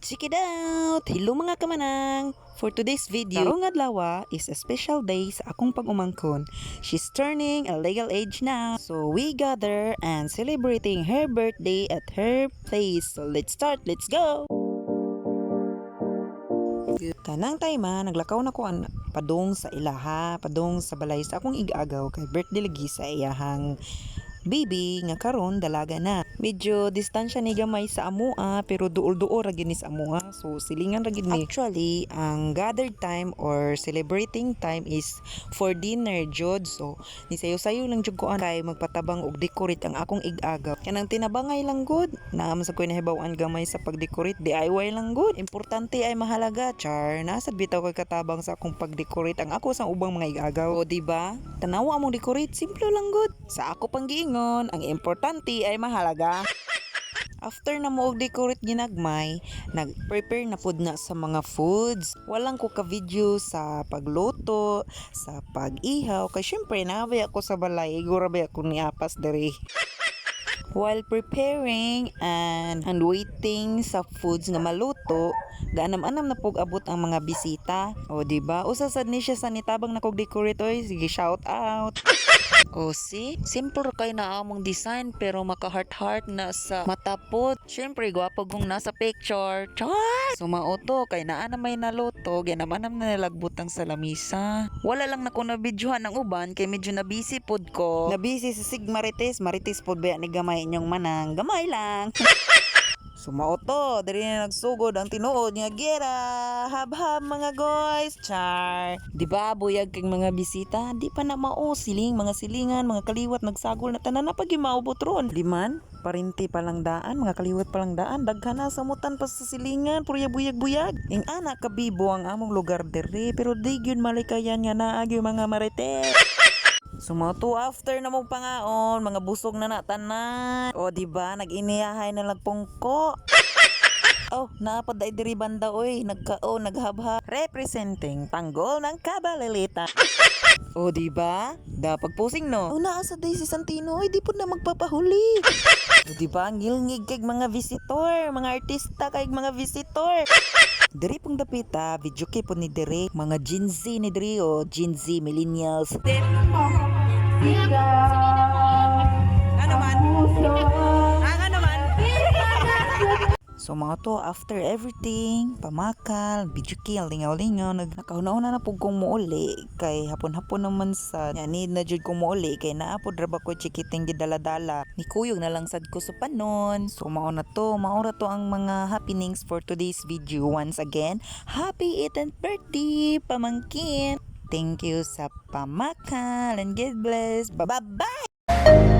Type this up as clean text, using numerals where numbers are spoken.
Check it out! Hello mga kamanang! For today's video, karong adlaw is a special day sa akong pag-umangkon. She's turning a legal age now. So we gather and celebrating her birthday at her place. So let's start! Let's go! Kanang time naglakaw na ko padung sa ilaha, padung sa balay sa akong igagaw kay birthday lagi sa iyahang baby nga karon dalaga na. Medyo distansya ni gamay sa amoa pero duol-duol ra gini sa amoa. So silingan ra gid ni. Actually, ang gathered time or celebrating time is for dinner jud. So ni sayo-sayo lang jud ko kay magpatabang og decorate ang akong ig-agaw. Kanang tinabangay lang gud. Naam sa koy nahibaw-an gamay sa pag-decorate, DIY lang gud. Importante ay mahalaga, char. Nasad bitaw kay katabang sa akong pag-decorate ang ako sang ubang mga ig-agaw. O di ba? Tanawa among decorate, simple lang gud. Sa ako pang giingon, ang importante ay mahalaga. After na mo og decorate ginagmay, nag-prepare na pud na sa mga foods. Walang ko ka-video sa pagluto, sa pag-ihaw. Kay syempre, nabay ako sa balay. Igura ba ako ni Apas dere. While preparing and waiting sa foods nga maluto, gaanam-anam na pug abot ang mga bisita. O di ba? Usa sad ni siya sa nitabang na kog decorate oy, sige shout out. O see, simple ra kay na among design pero maka-heart na sa matapot. Syempre gwapo kung nasa picture. Char! Sumauto kay naa na may naluto, ganamanam na nalagbutang sa lamisa. Wala lang na ko na videohan ng uban kay medyo na busy pod ko. Na busy sa Marites pod ba ni gamay inyong manang. Gamay lang. Sumauto, diri na nagsugod ang tinuod nga gera. Hab-hab mga guys, char. Di ba buyag kang mga bisita? Di pa na mao siling, mga silingan, mga kaliwat nagsagol na tanan na pag maubot ron. Liman, parinti pa lang daan, mga kaliwat pa lang daan, daghan na samutan pa sa silingan, purya buyag-buyag. Ing anak kabibo ang among lugar diri, pero di gyud malikayan nga naag yung mga marites. Sumoto after na mong pangaon, mga busog na natanan. O di ba nag-iniyahay na lagpungko. Oh, naapad ay diri banda oy, naghabha. Representing Tanggol ng Cabalelita. O di ba? Dapat posing no. O naa sa day si Santino, oy di pud na magpapahuli. O di ba ngilngig kay mga visitor, mga artista kay mga visitor. Diri pong dapita, video kay po ni Dere, mga Gen Z ni Dere o Gen Z millennials. Ano man? Ano man? So mga to, after everything, pamakal, video kay, lingaw-lingaw, nakahuna-una na po kong muuli, kay hapon-hapon naman sa, need na jud kong muuli, kay naapod raba ko chikiting gidala-dala, ni kuyog na lang sad ko sa panon. So mauna to, maura to ang mga happenings for today's video. Once again, happy 18th birthday, pamangkin! Thank you sa pamakal and God bless. Bye-bye!